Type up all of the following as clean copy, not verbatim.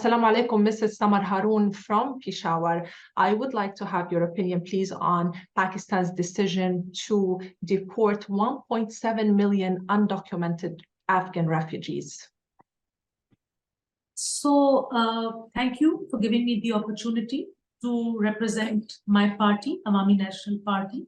Assalamu alaikum, Mrs. Samar Haroon from Peshawar. I would like to have your opinion, please, on Pakistan's decision to deport 1.7 million undocumented Afghan refugees. So, thank you for giving me the opportunity to represent my party, Awami National Party.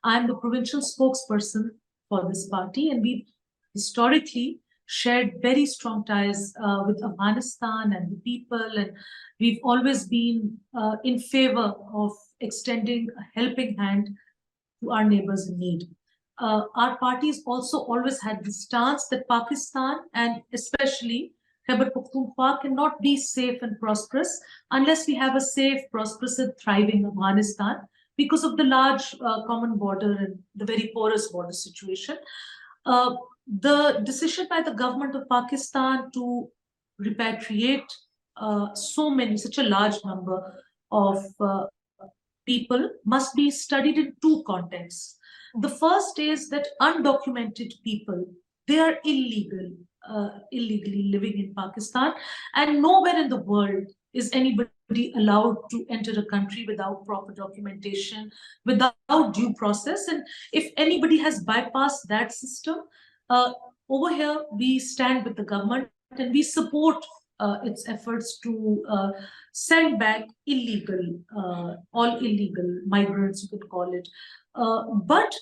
I'm the provincial spokesperson for this party, and we've historically shared very strong ties with Afghanistan and the people, and we've always been in favor of extending a helping hand to our neighbors in need. Our parties also always had the stance that Pakistan, and especially Khyber Pakhtunkhwa, cannot be safe and prosperous unless we have a safe, prosperous and thriving Afghanistan because of the large common border and the very porous border situation. The decision by the government of Pakistan to repatriate such a large number of people must be studied in two contexts. The first is that undocumented people, they are illegally living in Pakistan, and nowhere in the world is anybody allowed to enter a country without proper documentation, without due process. And if anybody has bypassed that system, over here we stand with the government and we support its efforts to send back all illegal migrants, you could call it. But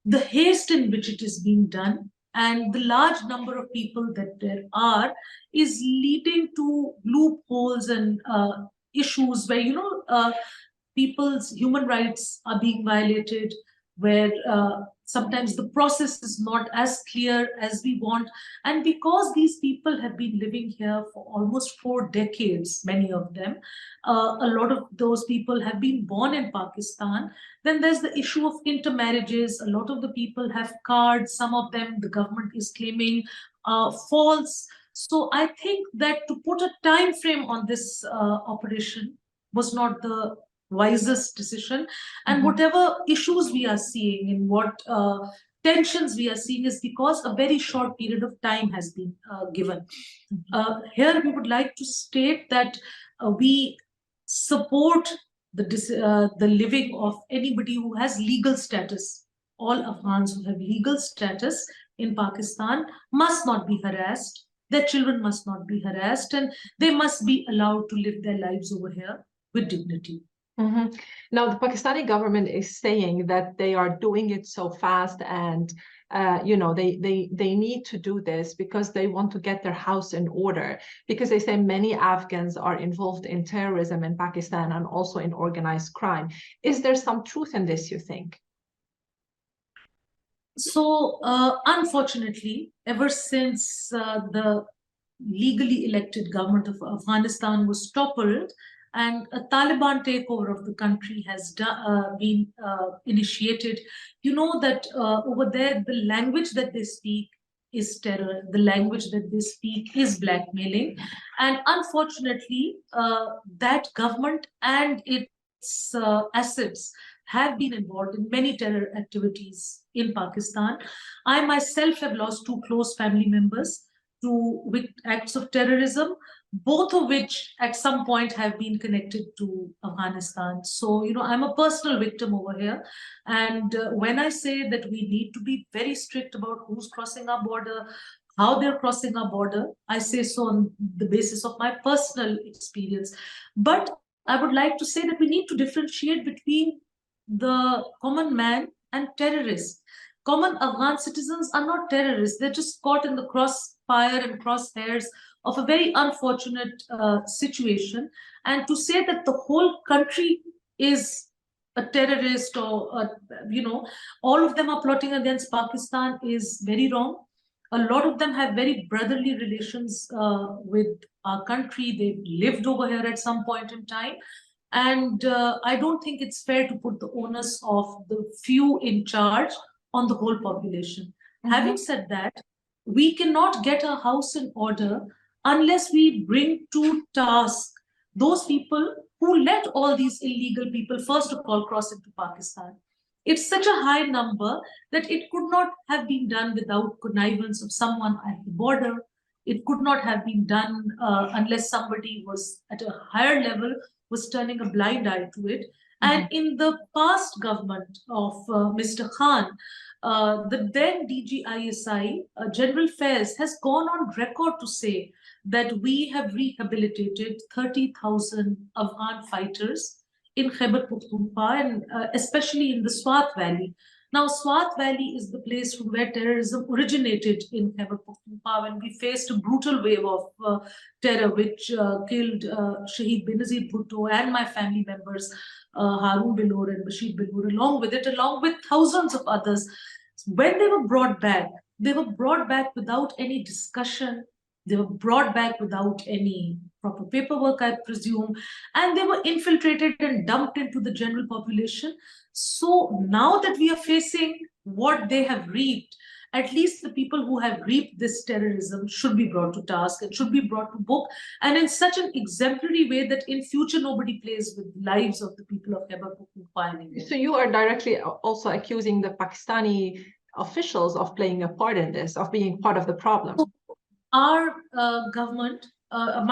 the haste in which it is being done and the large number of people that there are is leading to loopholes and issues where, people's human rights are being violated, where sometimes the process is not as clear as we want. And because these people have been living here for almost 4 decades, many of them, a lot of those people have been born in Pakistan. Then there's the issue of intermarriages. A lot of the people have cards. Some of them the government is claiming false. So I think that to put a time frame on this operation was not the wisest decision. And whatever issues we are seeing and what tensions we are seeing is because a very short period of time has been given. Here we would like to state that we support the living of anybody who has legal status. All Afghans who have legal status in Pakistan must not be harassed. Their children must not be harassed, and they must be allowed to live their lives over here with dignity. Now, the Pakistani government is saying that they are doing it so fast, and they need to do this because they want to get their house in order, because they say many Afghans are involved in terrorism in Pakistan and also in organized crime. Is there some truth in this, you think? So, unfortunately, ever since the legally elected government of Afghanistan was toppled, and a Taliban takeover of the country has been initiated, you know that over there, the language that they speak is terror. The language that they speak is blackmailing. And unfortunately, that government and its assets have been involved in many terror activities in Pakistan. I myself have lost 2 close family members with acts of terrorism, both of which at some point have been connected to Afghanistan. So, I'm a personal victim over here. And when I say that we need to be very strict about who's crossing our border, how they're crossing our border, I say so on the basis of my personal experience. But I would like to say that we need to differentiate between the common man and terrorists. Common Afghan citizens are not terrorists. They're just caught in the crossfire and crosshairs of a very unfortunate situation. And to say that the whole country is a terrorist or, all of them are plotting against Pakistan is very wrong. A lot of them have very brotherly relations with our country. They've lived over here at some point in time. And I don't think it's fair to put the onus of the few in charge on the whole population. Having said that, we cannot get our house in order unless we bring to task those people who let all these illegal people, first of all, cross into Pakistan. It's such a high number that it could not have been done without connivance of someone at the border. It could not have been done unless somebody was at a higher level, was turning a blind eye to it. And in the past government of Mr. Khan, the then DGISI, General Fairs, has gone on record to say that we have rehabilitated 30,000 Afghan fighters in Khyber Pakhtunkhwa, and especially in the Swat Valley. Now, Swat Valley is the place from where terrorism originated in Khyber Pakhtunkhwa, when we faced a brutal wave of terror which killed Shaheed Benazir Bhutto and my family members, Harun Bilor and Bashir Bilor, along with thousands of others. When they were brought back without any discussion. They were brought back without any proper paperwork, I presume, and they were infiltrated and dumped into the general population. So now that we are facing what they have reaped, at least the people who have reaped this terrorism should be brought to task and should be brought to book, and in such an exemplary way that in future nobody plays with the lives of the people of Khyber Pakhtunkhwa anymore. So you are directly also accusing the Pakistani officials of playing a part in this, of being part of the problem. Our government, our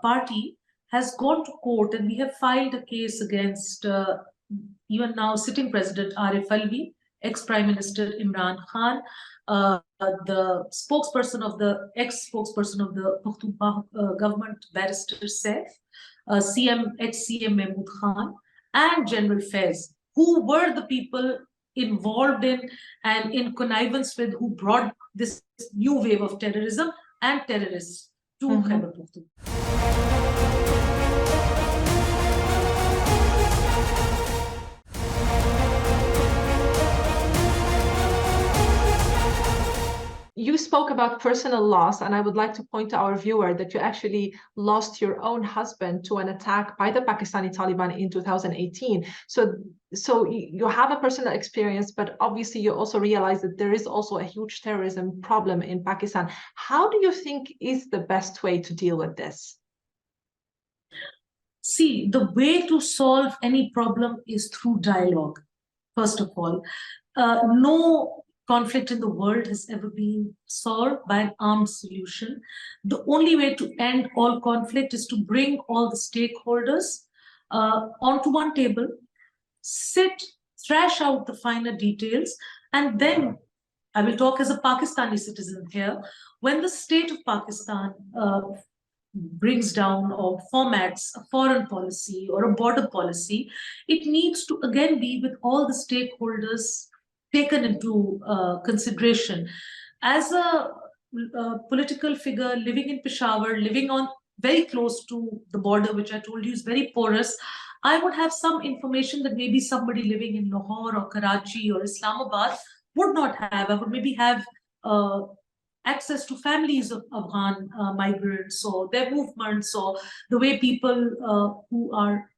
party has gone to court, and we have filed a case against even now sitting President Arif Alvi, ex-Prime Minister Imran Khan, the ex-spokesperson of the Pakhtunkhwa government, Barrister Saif, ex-CM Mahmood Khan, and General Faiz, who were the people involved in and in connivance with who brought this new wave of terrorism and terrorists to Khyber Pakhtunkhwa. You spoke about personal loss, and I would like to point to our viewer that you actually lost your own husband to an attack by the Pakistani Taliban in 2018. So you have a personal experience, but obviously you also realize that there is also a huge terrorism problem in Pakistan. How do you think is the best way to deal with this? See, the way to solve any problem is through dialogue, first of all. No conflict in the world has ever been solved by an armed solution. The only way to end all conflict is to bring all the stakeholders onto one table, sit, thrash out the finer details, and then, I will talk as a Pakistani citizen here, when the state of Pakistan brings down or formats a foreign policy or a border policy, it needs to again be with all the stakeholders taken into consideration. As a political figure living in Peshawar, living on very close to the border, which I told you is very porous, I would have some information that maybe somebody living in Lahore or Karachi or Islamabad would not have. I would maybe have access to families of Afghan migrants or their movements, or the way people who are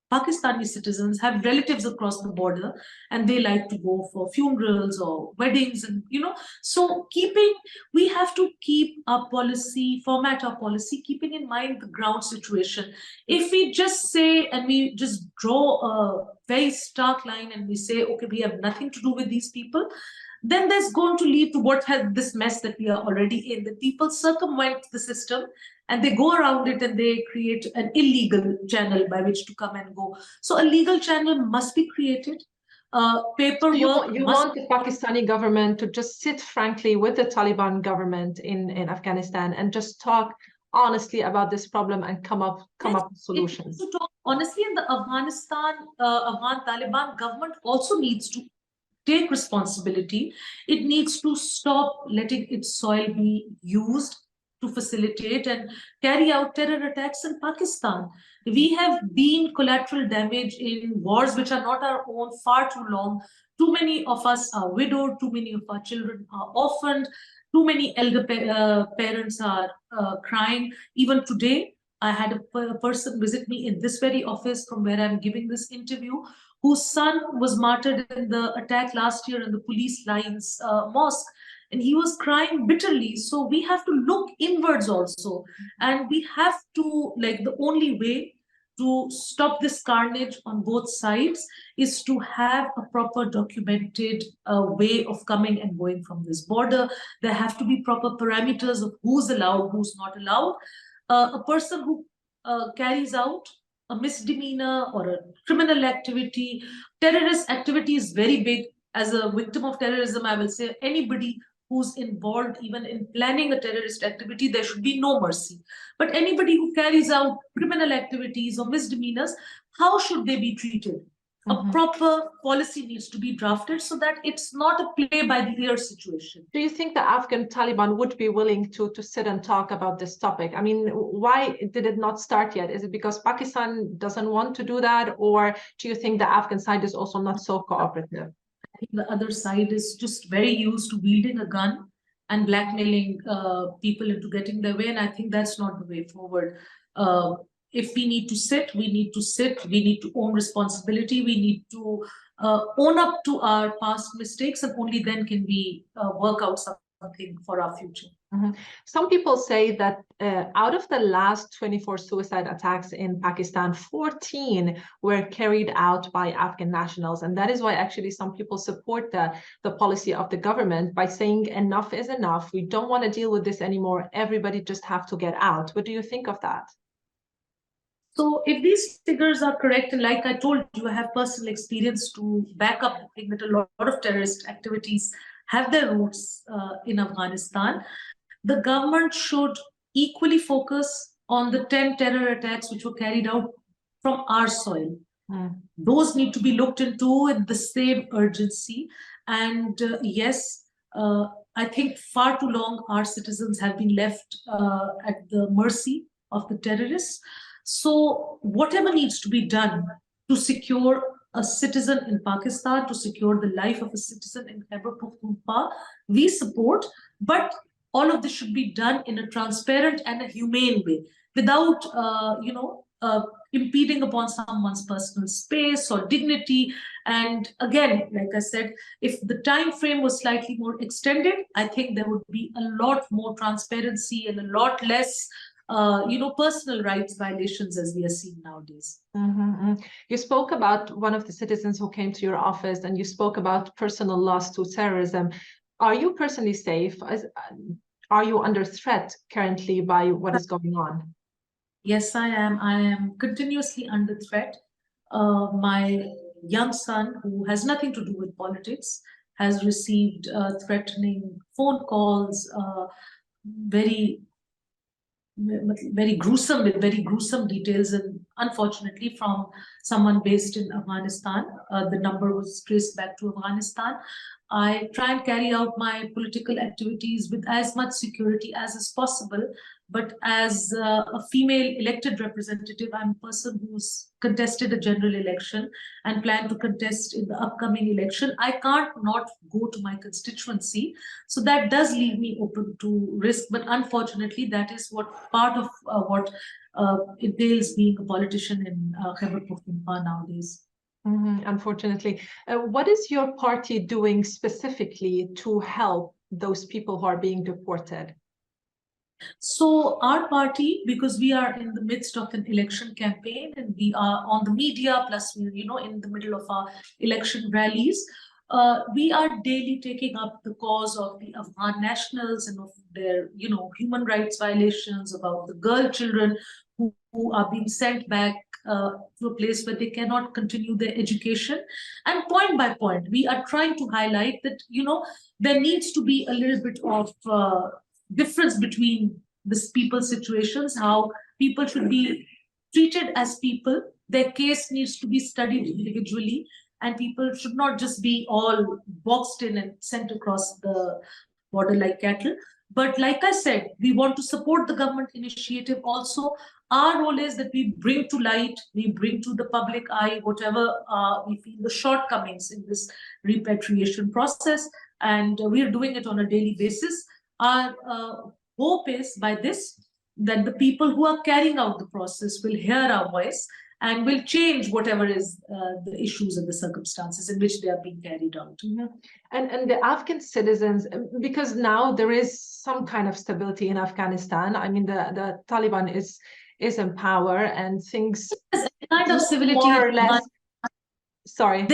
Pakistani citizens have relatives across the border and they like to go for funerals or weddings, and so we have to keep our policy, format our policy, keeping in mind the ground situation. If we just say, and we just draw a very stark line and we say, okay, we have nothing to do with these people, then there's going to lead to what has this mess that we are already in. The people circumvent the system and they go around it and they create an illegal channel by which to come and go. So a legal channel must be created. Paperwork. You want the Pakistani government to just sit frankly with the Taliban government in Afghanistan and just talk honestly about this problem and come up with solutions. To talk honestly, and the Afghan Taliban government also needs to take responsibility. It needs to stop letting its soil be used to facilitate and carry out terror attacks in Pakistan. We have been collateral damage in wars which are not our own far too long. Too many of us are widowed, too many of our children are orphaned, too many elder parents are crying. Even today, I had a person visit me in this very office from where I'm giving this interview, whose son was martyred in the attack last year in the police lines mosque. And he was crying bitterly. So we have to look inwards also. And we have to, the only way to stop this carnage on both sides is to have a proper documented way of coming and going from this border. There have to be proper parameters of who's allowed, who's not allowed. A person who carries out a misdemeanor or a criminal activity, terrorist activity is very big. As a victim of terrorism, I will say anybody who's involved even in planning a terrorist activity, there should be no mercy. But anybody who carries out criminal activities or misdemeanors, how should they be treated? A proper policy needs to be drafted so that it's not a play by the ear situation. Do you think the Afghan Taliban would be willing to sit and talk about this topic? I mean, why did it not start yet? Is it because Pakistan doesn't want to do that? Or do you think the Afghan side is also not so cooperative? I think the other side is just very used to wielding a gun and blackmailing people into getting their way. And I think that's not the way forward. If we need to sit, we need to sit. We need to own responsibility. We need to own up to our past mistakes, and only then can we work out something for our future. Some people say that out of the last 24 suicide attacks in Pakistan, 14 were carried out by Afghan nationals. And that is why actually some people support the policy of the government by saying enough is enough. We don't want to deal with this anymore. Everybody just have to get out. What do you think of that? So if these figures are correct, and like I told you, I have personal experience to back up the thing that a lot of terrorist activities have their roots in Afghanistan, the government should equally focus on the 10 terror attacks which were carried out from our soil. Those need to be looked into with the same urgency. And yes, I think far too long our citizens have been left at the mercy of the terrorists. So whatever needs to be done to secure a citizen in Pakistan, to secure the life of a citizen in Khyber Pakhtunkhwa, we support, but all of this should be done in a transparent and a humane way, without, impeding upon someone's personal space or dignity. And again, like I said, if the time frame was slightly more extended, I think there would be a lot more transparency and a lot less personal rights violations as we are seeing nowadays. You spoke about one of the citizens who came to your office, and you spoke about personal loss to terrorism. Are you personally safe? Are you under threat currently by what is going on? Yes, I am. I am continuously under threat. My young son, who has nothing to do with politics, has received threatening phone calls, very gruesome, with very gruesome details, and unfortunately from someone based in Afghanistan. The number was traced back to Afghanistan. I try and carry out my political activities with as much security as is possible. But as a female elected representative, I'm a person who's contested a general election and plan to contest in the upcoming election. I can't not go to my constituency. So that does leave me open to risk. But unfortunately, that is what part of what entails being a politician in Khyber Pakhtunkhwa nowadays. Unfortunately. What is your party doing specifically to help those people who are being deported? So our party, because we are in the midst of an election campaign and we are on the media, plus we're in the middle of our election rallies, we are daily taking up the cause of the Afghan nationals and of their human rights violations, about the girl children who are being sent back to a place where they cannot continue their education. And point by point, we are trying to highlight that there needs to be a little bit of difference between this people's situations, how people should be treated as people. Their case needs to be studied individually, and people should not just be all boxed in and sent across the border like cattle. But like I said, we want to support the government initiative also. Our role is that we bring to light, we bring to the public eye whatever we feel the shortcomings in this repatriation process, and we are doing it on a daily basis. Our hope is by this that the people who are carrying out the process will hear our voice and will change whatever is the issues and the circumstances in which they are being carried out. And the Afghan citizens, because now there is some kind of stability in Afghanistan. I mean, the Taliban is in power and things. kind of civility more or less. Sorry.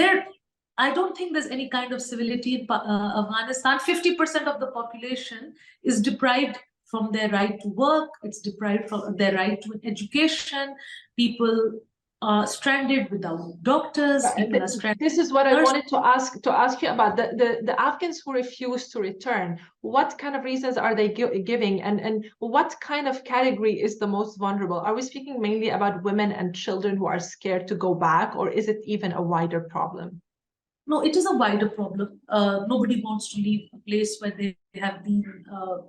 I don't think there's any kind of civility in Afghanistan. 50% of the population is deprived from their right to work. It's deprived from their right to education. People are stranded without doctors. People are stranded. This is what I wanted to ask you about. The Afghans who refuse to return, what kind of reasons are they giving, and what kind of category is the most vulnerable? Are we speaking mainly about women and children who are scared to go back, or is it even a wider problem? No, it is a wider problem. Nobody wants to leave a place where they have been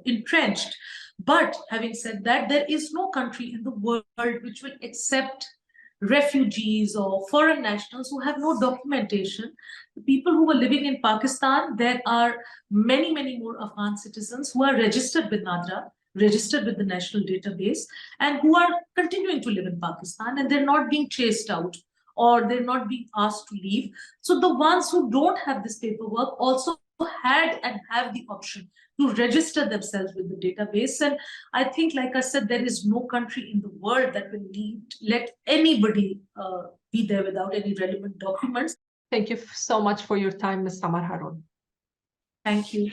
entrenched. But having said that, there is no country in the world which will accept refugees or foreign nationals who have no documentation. The people who were living in Pakistan, there are many, many more Afghan citizens who are registered with NADRA, registered with the national database, and who are continuing to live in Pakistan, and they're not being chased out, or they're not being asked to leave. So the ones who don't have this paperwork also had and have the option to register themselves with the database. And I think, like I said, there is no country in the world that will let anybody be there without any relevant documents. Thank you so much for your time, Ms. Samar Harun. Thank you.